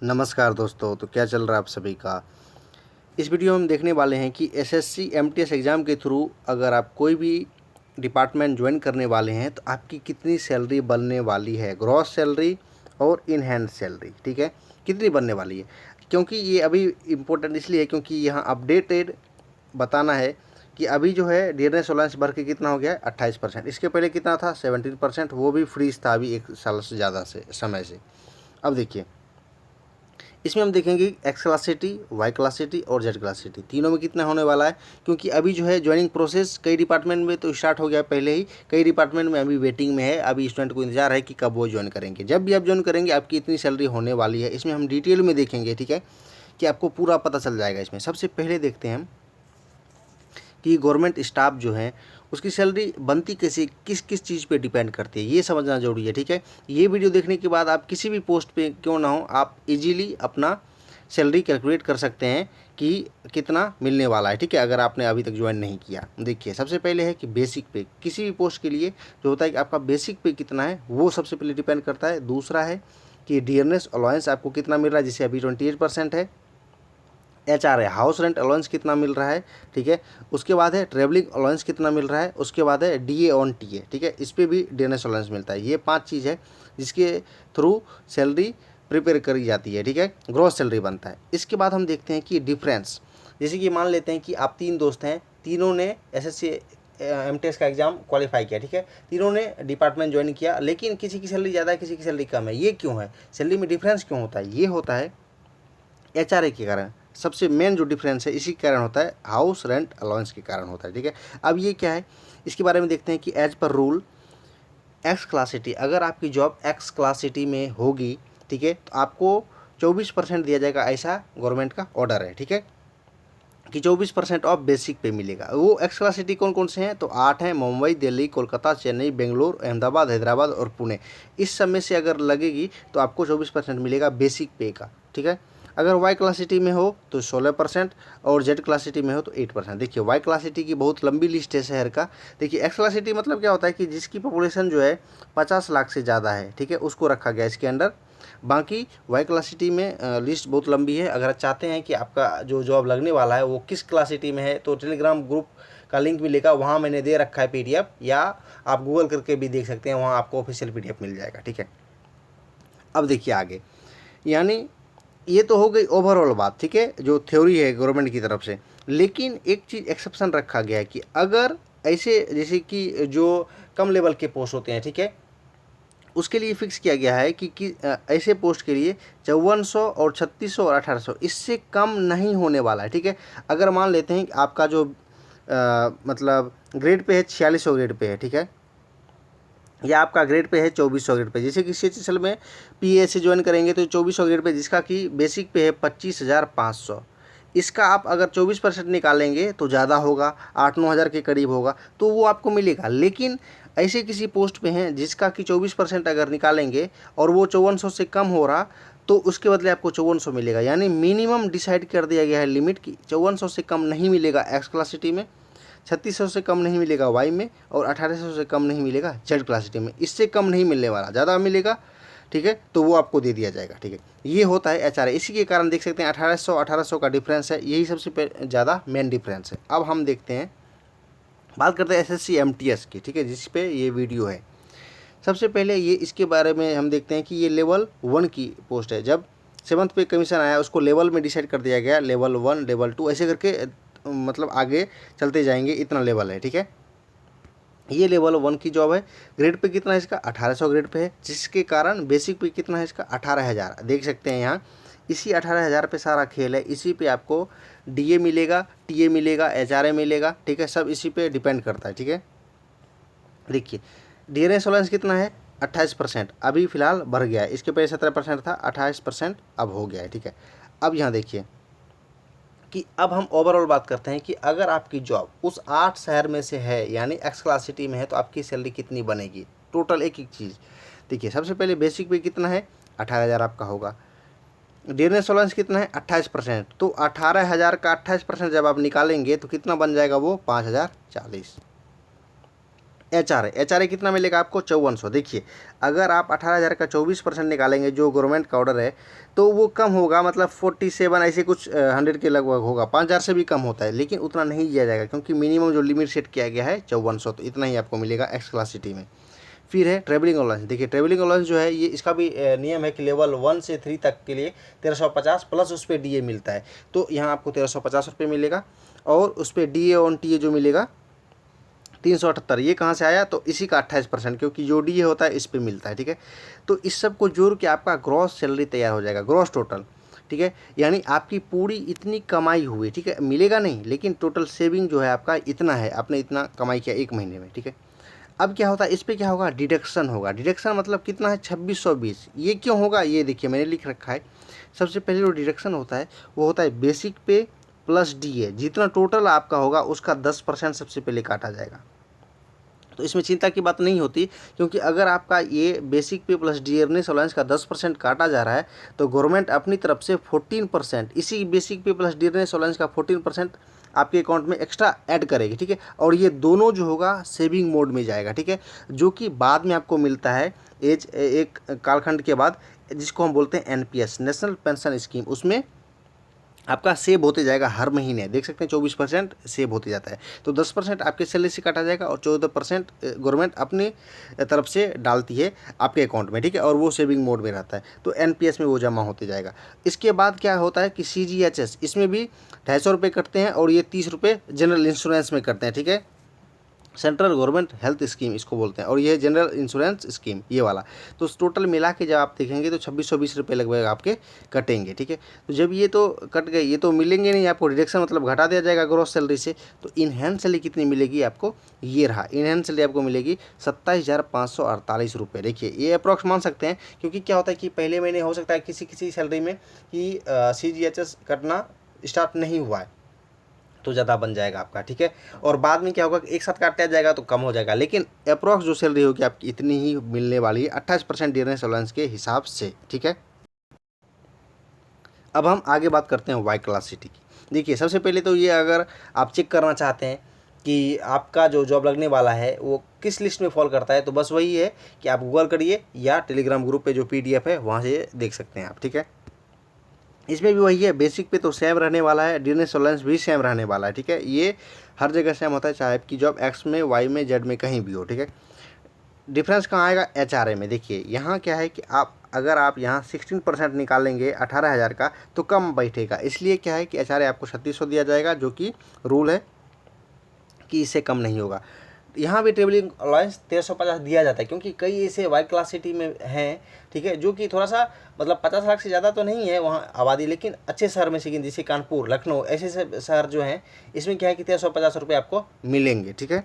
नमस्कार दोस्तों, तो क्या चल रहा है आप सभी का। इस वीडियो में हम देखने वाले हैं कि एसएससी एमटीएस एग्ज़ाम के थ्रू अगर आप कोई भी डिपार्टमेंट ज्वाइन करने वाले हैं तो आपकी कितनी सैलरी बनने वाली है, ग्रॉस सैलरी और इन हैंड सैलरी, ठीक है, कितनी बनने वाली है। क्योंकि ये अभी इम्पोर्टेंट इसलिए है क्योंकि यहाँ अपडेटेड बताना है कि अभी जो है डीएनएस अलाउंस बढ़ के कितना हो गया है 28%। इसके पहले कितना था 17%, वो भी फ्रीज था अभी 1 साल से ज़्यादा से समय से। अब देखिए इसमें हम देखेंगे एक्स क्लासिटी, वाई क्लासिटी और जेड क्लासिटी तीनों में कितना होने वाला है। क्योंकि अभी जो है ज्वाइनिंग प्रोसेस कई डिपार्टमेंट में तो स्टार्ट हो गया पहले ही, कई डिपार्टमेंट में अभी वेटिंग में है। अभी स्टूडेंट को इंतजार है कि कब वो ज्वाइन करेंगे। जब भी आप ज्वाइन करेंगे आपकी इतनी सैलरी होने वाली है, इसमें हम डिटेल में देखेंगे, ठीक है, कि आपको पूरा पता चल जाएगा। इसमें सबसे पहले देखते हैं हम कि गवर्नमेंट स्टाफ जो है उसकी सैलरी बनती कैसे, किस किस चीज़ पे डिपेंड करती है, ये समझना जरूरी है, ठीक है। ये वीडियो देखने के बाद आप किसी भी पोस्ट पे क्यों ना हो, आप इजीली अपना सैलरी कैलकुलेट कर सकते हैं कि कितना मिलने वाला है, ठीक है, अगर आपने अभी तक ज्वाइन नहीं किया। देखिए सबसे पहले है कि बेसिक पे, किसी भी पोस्ट के लिए जो होता है कि आपका बेसिक पे कितना है वो सबसे पहले डिपेंड करता है। दूसरा है कि डीएनएस अलाउंस आपको कितना मिल रहा है, जिसे अभी 28% है। HR है हाउस रेंट अलाउंस कितना मिल रहा है, ठीक है। उसके बाद है ट्रेवलिंग अलाउंस कितना मिल रहा है। उसके बाद है DA ऑन टीए, ठीक है, इस पर भी डीएनएस अलाउंस मिलता है। ये 5 चीज़ है जिसके थ्रू सैलरी प्रिपेयर करी जाती है, ठीक है, ग्रॉस सैलरी बनता है। इसके बाद हम देखते हैं कि डिफरेंस, जैसे कि मान लेते हैं कि आप 3 दोस्त हैं, तीनों ने एसएससी एमटीएस का एग्ज़ाम क्वालिफाई किया, ठीक है, तीनों ने डिपार्टमेंट ज्वाइन किया, लेकिन किसी की सैलरी ज़्यादा है, किसी की सैलरी कम है। ये क्यों है, सैलरी में डिफरेंस क्यों होता है? ये होता है HRA के कारण। सबसे मेन जो डिफरेंस है इसी के कारण होता है, हाउस रेंट अलाउंस के कारण होता है, ठीक है। अब ये क्या है, इसके बारे में देखते हैं कि एज पर रूल एक्स क्लासिटी, अगर आपकी जॉब एक्स क्लासिटी में होगी, ठीक है, तो आपको 24% दिया जाएगा, ऐसा गवर्नमेंट का ऑर्डर है, ठीक है, कि 24% ऑफ बेसिक पे मिलेगा। वो एक्स क्लासिटी कौन कौन से हैं, तो 8 हैं, मुंबई, दिल्ली, कोलकाता, चेन्नई, बेंगलोर, अहमदाबाद, हैदराबाद और पुणे। इस सब में से अगर लगेगी तो आपको 24% मिलेगा बेसिक पे का, ठीक है। अगर वाई क्लासिटी में हो तो 16% और जेड क्लासिटी में हो तो 8%। देखिए वाई क्लासिटी की बहुत लंबी लिस्ट है शहर का। देखिए एक्स क्लासिटी मतलब क्या होता है कि जिसकी पॉपुलेशन जो है 50 लाख से ज़्यादा है, ठीक है, उसको रखा गया इसके अंडर। बाकी वाई क्लासिटी में लिस्ट बहुत लंबी है। अगर आप चाहते हैं कि आपका जो जॉब लगने वाला है वो किस क्लासिटी में है तो टेलीग्राम ग्रुप का लिंक मिलेगा, वहाँ मैंने दे रखा है PDF, या आप गूगल करके भी देख सकते हैं, वहाँ आपको ऑफिशियल PDF मिल जाएगा, ठीक है। अब देखिए आगे, यानी ये तो हो गई ओवरऑल बात, ठीक है, जो थ्योरी है गवर्नमेंट की तरफ से। लेकिन एक चीज़ एक्सेप्शन रखा गया है कि अगर ऐसे जैसे कि जो कम लेवल के पोस्ट होते हैं, ठीक है, उसके लिए फिक्स किया गया है कि ऐसे पोस्ट के लिए 5400 और 3600 और 1800, इससे कम नहीं होने वाला है, ठीक है। अगर मान लेते हैं कि आपका जो मतलब ग्रेड पे है 4600 ग्रेड पे है, ठीक है, या आपका ग्रेड पे है 2400 ग्रेड पे, जैसे कि CHSL में PA से ज्वाइन करेंगे तो 2400 ग्रेड पे, जिसका कि बेसिक पे है 25,500। इसका आप अगर 24% निकालेंगे तो ज़्यादा होगा, 8-9 हज़ार के करीब होगा, तो वो आपको मिलेगा। लेकिन ऐसे किसी पोस्ट पे हैं जिसका कि 24% अगर निकालेंगे और वो 5400 से कम हो रहा, तो उसके बदले आपको 5400 मिलेगा। यानी मिनिमम डिसाइड कर दिया गया है लिमिट की 5400 से कम नहीं मिलेगा एक्स क्लासिटी में, 3600 से कम नहीं मिलेगा वाई में, और 1800 से कम नहीं मिलेगा जेड क्लासिटी में। इससे कम नहीं मिलने वाला, ज़्यादा मिलेगा, ठीक है, तो वो आपको दे दिया जाएगा, ठीक है। ये होता है HRA। इसी के कारण देख सकते हैं 1800 का डिफरेंस है, यही सबसे ज़्यादा मेन डिफरेंस है। अब हम देखते हैं, बात करते हैं SSC MTS की, ठीक है, जिस पे ये वीडियो है। सबसे पहले ये इसके बारे में हम देखते हैं कि ये लेवल 1 की पोस्ट है। जब 7th पे कमीशन आया उसको लेवल में डिसाइड कर दिया गया, लेवल 1, लेवल 2, ऐसे करके मतलब आगे चलते जाएंगे, इतना लेवल है, ठीक है। ये लेवल 1 की जॉब है। ग्रेड पे कितना है इसका, 1800 ग्रेड पे है, जिसके कारण बेसिक पे कितना है इसका, 18,000। देख सकते हैं यहाँ, इसी 18,000 पे सारा खेल है। इसी पे आपको DA मिलेगा, TA मिलेगा, HRA मिलेगा, ठीक है, सब इसी पे डिपेंड करता है, ठीक है। देखिए DNS अलाउंस कितना है, 28%, अभी फ़िलहाल बढ़ गया है। इसके पहले 17% था, 28% अब हो गया है, ठीक है। अब यहाँ देखिए कि अब हम ओवरऑल बात करते हैं कि अगर आपकी जॉब उस 8 शहर में से है, यानी एक्स क्लास सिटी में है, तो आपकी सैलरी कितनी बनेगी। टोटल एक एक चीज़ देखिए। सबसे पहले बेसिक पे कितना है, 18,000 आपका होगा। डीएनएस अलाउंस कितना है, 28%, तो 18,000 का 28% जब आप निकालेंगे तो कितना बन जाएगा वो, 5,040। एच आर ए कितना मिलेगा आपको 5400। देखिए अगर आप 18,000 का 24% निकालेंगे जो गवर्नमेंट का ऑर्डर है तो वो कम होगा, मतलब 47 ऐसे कुछ 100 के लगभग होगा, 5,000 से भी कम होता है, लेकिन उतना नहीं दिया जाएगा क्योंकि मिनिमम जो लिमिट सेट किया गया है 5400, तो इतना ही आपको मिलेगा एक्स क्लास सिटी में। फिर है ट्रेवलिंग अलाउंस। देखिए ट्रेवलिंग अलाउंस जो है ये इसका भी नियम है कि लेवल 1 से 3 तक के लिए 1350 प्लस उस पर DA मिलता है, तो यहाँ आपको 1350 रुपये मिलेगा, और उस पर DA ऑन TA जो मिलेगा 378। ये कहाँ से आया, तो इसी का 28%, क्योंकि जो DA होता है इस पे मिलता है, ठीक है। तो इस सब को जोड़ के आपका ग्रॉस सैलरी तैयार हो जाएगा, ग्रॉस टोटल, ठीक है। यानी आपकी पूरी इतनी कमाई हुई, ठीक है, मिलेगा नहीं लेकिन टोटल सेविंग जो है आपका इतना है, आपने इतना कमाई किया एक महीने में, ठीक है। अब क्या होता है, इस पे क्या होगा, डिडक्शन होगा। डिडक्शन मतलब कितना है, 2620। ये क्यों होगा, ये देखिए मैंने लिख रखा है। सबसे पहले जो डिडक्शन होता है वो होता है बेसिक पे प्लस DA, जितना टोटल आपका होगा उसका 10% सबसे पहले काटा जाएगा। तो इसमें चिंता की बात नहीं होती, क्योंकि अगर आपका ये बेसिक पे प्लस डियरनेस अलाउंस का 10% काटा जा रहा है तो गवर्नमेंट अपनी तरफ से 14% इसी बेसिक पे प्लस डियरनेस अलाउंस का 14% आपके अकाउंट में एक्स्ट्रा ऐड करेगी, ठीक है। और ये दोनों जो होगा सेविंग मोड में जाएगा, ठीक है, जो कि बाद में आपको मिलता है एज एक कालखंड के बाद, जिसको हम बोलते हैं NPS, नेशनल पेंशन स्कीम। उसमें आपका सेव होते जाएगा हर महीने, देख सकते हैं 24% सेव होते जाता है। तो 10% आपके सैलरी से काटा जाएगा और 14% गवर्नमेंट अपनी तरफ से डालती है आपके अकाउंट में, ठीक है, और वो सेविंग मोड में रहता है, तो NPS में वो जमा होते जाएगा। इसके बाद क्या होता है कि CGHS, इसमें भी 250 रुपये कटते हैं, और ये 30 रुपये जनरल इंश्योरेंस में करते हैं, ठीक है, सेंट्रल गवर्नमेंट हेल्थ स्कीम इसको बोलते हैं, और ये जनरल इंश्योरेंस स्कीम ये वाला। तो टोटल मिला के जब आप देखेंगे तो 2620 रुपये लगभग आपके कटेंगे, ठीक है। तो जब ये तो कट गए, ये तो मिलेंगे नहीं आपको, डिडक्शन मतलब घटा दिया जाएगा ग्रॉस सैलरी से। तो इनहैंस सैलरी कितनी मिलेगी आपको, ये रहा इनहैंस सैलरी आपको मिलेगी 27,548 रुपये। देखिए ये अप्रॉक्स मान सकते हैं, क्योंकि क्या होता है कि पहले महीने हो सकता है किसी किसी सैलरी में कि CGHS कटना स्टार्ट नहीं हुआ है तो ज़्यादा बन जाएगा आपका, ठीक है। और बाद में क्या होगा कि एक साथ काटा जाएगा तो कम हो जाएगा, लेकिन अप्रॉक्स जो सैलरी होगी आपकी इतनी ही मिलने वाली है 28% डियरनेस अलाउंस के हिसाब से, ठीक है। अब हम आगे बात करते हैं वाई क्लास सिटी की। देखिए सबसे पहले तो ये, अगर आप चेक करना चाहते हैं कि आपका जो जॉब लगने वाला है वो किस लिस्ट में फॉल करता है, तो बस वही है कि आप गूगल करिए या टेलीग्राम ग्रुप पे जो PDF है वहाँ से देख सकते हैं आप, ठीक है। इसमें भी वही है, बेसिक पे तो सेम रहने वाला है, डियरनेस अलाउंस भी सेम रहने वाला है, ठीक है। ये हर जगह सेम होता है, चाहे आपकी जॉब X में, Y में, Z में कहीं भी हो, ठीक है। डिफरेंस कहाँ आएगा, HRA में। देखिए यहाँ क्या है कि अगर आप यहाँ 16% निकालेंगे 18,000 का तो कम बैठेगा, इसलिए क्या है कि HRA आपको 3600 दिया जाएगा, जो कि रूल है कि इससे कम नहीं होगा। यहाँ भी ट्रेवलिंग अलाउंस 1350 दिया जाता है, क्योंकि कई ऐसे वाई क्लास सिटी में हैं, ठीक है, जो कि थोड़ा सा मतलब 50 लाख से ज़्यादा तो नहीं है वहाँ आबादी, लेकिन अच्छे शहर में से जैसे कानपुर, लखनऊ, ऐसे शहर जो हैं इसमें क्या है कि 1350 रुपये आपको मिलेंगे, ठीक है।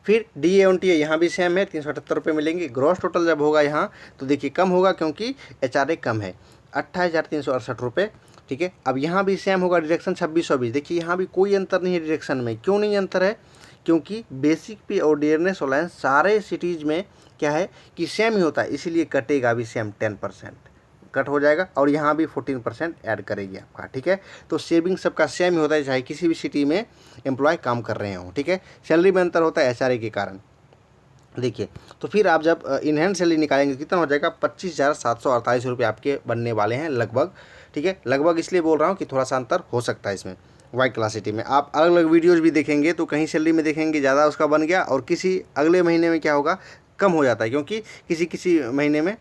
फिर DA ऑन TA यहाँ भी सेम है, 378 रुपये मिलेंगे। ग्रॉस टोटल जब होगा यहाँ तो देखिए कम होगा, क्योंकि HRA कम है, 28,368 रुपये, ठीक है। अब यहाँ भी सेम होगा, डिडक्शन 2620। देखिए यहाँ भी कोई अंतर नहीं है डिडक्शन में। क्यों नहीं अंतर है, क्योंकि बेसिक पे और डियरनेस अलाउंस सारे सिटीज़ में क्या है कि सेम ही होता है, इसीलिए कटेगा भी सेम 10% कट हो जाएगा, और यहाँ भी 14% ऐड करेगी आपका, ठीक है। तो सेविंग सबका सेम ही होता है, चाहे किसी भी सिटी में एम्प्लॉय काम कर रहे हों, ठीक है। सैलरी में अंतर होता है HRA के कारण। देखिए तो फिर आप जब इनहैंड सैलरी निकालेंगे कितना हो जाएगा, 25,748 रुपये आपके बनने वाले हैं लगभग, ठीक है। लगभग इसलिए बोल रहा हूँ कि थोड़ा सा अंतर हो सकता है इसमें। वाई क्लास सिटी में आप अलग अलग वीडियोज़ भी देखेंगे तो कहीं सैलरी में देखेंगे ज़्यादा उसका बन गया, और किसी अगले महीने में क्या होगा, कम हो जाता है, क्योंकि किसी किसी महीने में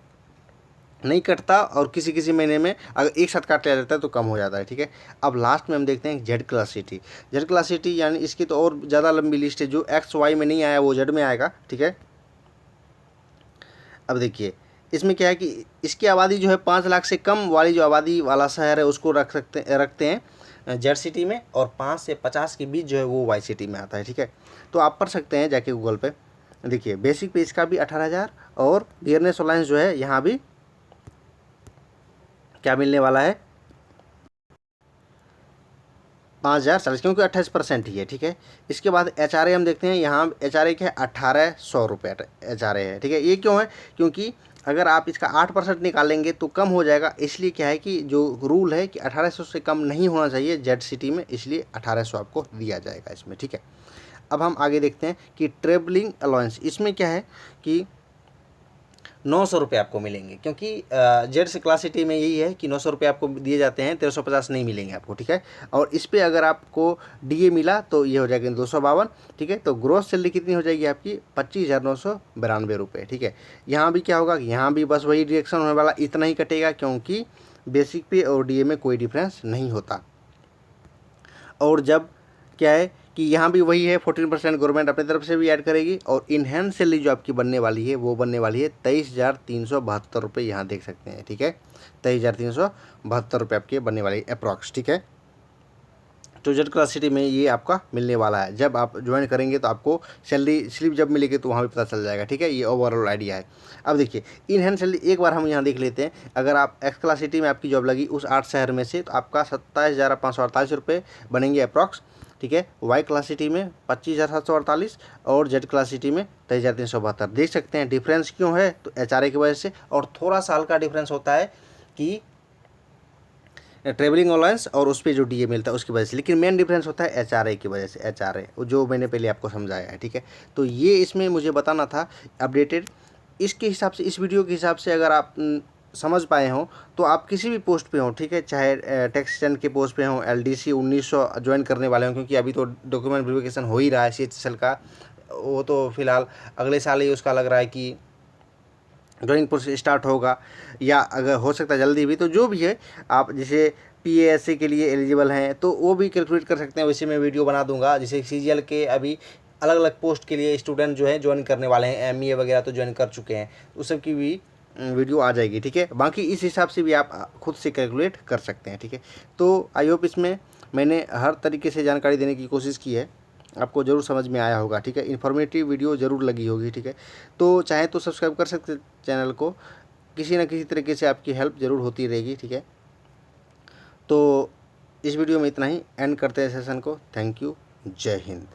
नहीं कटता, और किसी किसी महीने में अगर एक साथ काट लिया जाता है तो कम हो जाता है, ठीक है। अब लास्ट में हम देखते हैं Z class city. Z class city यानी इसकी तो और ज़्यादा लंबी लिस्ट है, जो XY में नहीं आया वो Z में आएगा, ठीक है। अब देखिए इसमें क्या है कि इसकी आबादी जो है 5 लाख से कम वाली जो आबादी वाला शहर है उसको रखते हैं जेड सिटी में, और 5 से 50 के बीच जो है वो वाई सिटी में आता है, ठीक है। तो आप पढ़ सकते हैं जाके गूगल पे। देखिए बेसिक पे इसका भी 18,000, और डियरनेस अलाउंस जो है यहाँ भी क्या मिलने वाला है, 5,040, क्योंकि 28% ही है, ठीक है। इसके बाद HRA हम देखते हैं, यहाँ HRA क्या है, 1,800 रुपये HRA है, ठीक है। ये क्यों है, क्योंकि अगर आप इसका 8% निकालेंगे तो कम हो जाएगा, इसलिए क्या है कि जो रूल है कि 1,800 से कम नहीं होना चाहिए जेड सिटी में, इसलिए 1,800 आपको दिया जाएगा इसमें, ठीक है। अब हम आगे देखते हैं कि ट्रेवलिंग अलाउंस, इसमें क्या है कि 900 रुपये आपको मिलेंगे, क्योंकि जेड से क्लास सिटी में यही है कि 900 रुपये आपको दिए जाते हैं, 1350 नहीं मिलेंगे आपको, ठीक है। और इस पर अगर आपको डीए मिला तो ये हो जाएगा 252, ठीक है। तो ग्रोस सैलरी कितनी हो जाएगी आपकी 25,992 रुपये, ठीक है। यहाँ भी क्या होगा, यहाँ भी बस वही डिडक्शन होने वाला, इतना ही कटेगा, क्योंकि बेसिक पे और डीए में कोई डिफरेंस नहीं होता। और जब क्या है कि यहाँ भी वही है 14% गवर्नमेंट अपनी तरफ से भी ऐड करेगी, और इनहेंस सैलरी जो आपकी बनने वाली है वो बनने वाली है 23,372 रुपये, यहाँ देख सकते हैं, ठीक है। 23,372 रुपये आपके बनने वाली अप्रॉक्स, ठीक है। तो जेड क्लास सिटी में ये आपका मिलने वाला है। जब आप ज्वाइन करेंगे तो आपको सैलरी स्लिप जब मिलेगी तो वहाँ भी पता चल जाएगा, ठीक है। ये ओवरऑल आइडिया है। अब देखिए इन हैंड सैलरी एक बार हम यहाँ देख लेते हैं। अगर आप एक्स क्लास सिटी में आपकी जॉब लगी उस 8 शहर में से, तो आपका 27,548 रुपये बनेंगे अप्रॉक्स, ठीक है। वाई क्लास सिटी में 25,748 और जेड क्लास सिटी में 23,372। देख सकते हैं डिफरेंस क्यों है, तो एचआरए की वजह से, और थोड़ा सा हल्का डिफरेंस होता है कि ट्रेवलिंग अलाउंस और उस पर जो डीए मिलता है उसकी वजह से, लेकिन मेन डिफरेंस होता है एचआरए की वजह से। एचआरए जो मैंने पहले आपको समझाया है, ठीक है। तो ये इसमें मुझे बताना था अपडेटेड। इसके हिसाब से, इस वीडियो के हिसाब से अगर आप समझ पाए हों तो आप किसी भी पोस्ट पे हों, ठीक है, चाहे टेक्सटेंट के पोस्ट पे हों, एलडीसी 1900 ज्वाइन करने वाले हों, क्योंकि अभी तो डॉक्यूमेंट वेरिफिकेशन हो ही रहा है सीएचएसएल का, वो तो फिलहाल अगले साल ही उसका लग रहा है कि ज्वाइनिंग प्रोसेस स्टार्ट होगा, या अगर हो सकता है जल्दी भी। तो जो भी है, आप जैसे पीएएससी के लिए एलिजिबल हैं तो वो भी कैलकुलेट कर सकते हैं, वैसे मैं वीडियो बना दूंगा। जैसे सीजीएल के अभी अलग अलग पोस्ट के लिए स्टूडेंट जो है ज्वाइन करने वाले हैं, एमईए वगैरह तो ज्वाइन कर चुके हैं, उस सब की भी वीडियो आ जाएगी, ठीक है। बाकी इस हिसाब से भी आप खुद से कैलकुलेट कर सकते हैं, ठीक है। तो आई होप इसमें मैंने हर तरीके से जानकारी देने की कोशिश की है, आपको ज़रूर समझ में आया होगा, ठीक है। इन्फॉर्मेटिव वीडियो ज़रूर लगी होगी, ठीक है। तो चाहे तो सब्सक्राइब कर सकते चैनल को, किसी न किसी तरीके से आपकी हेल्प ज़रूर होती रहेगी, ठीक है। तो इस वीडियो में इतना ही, एंड करते हैं सेशन को। थैंक यू, जय हिंद।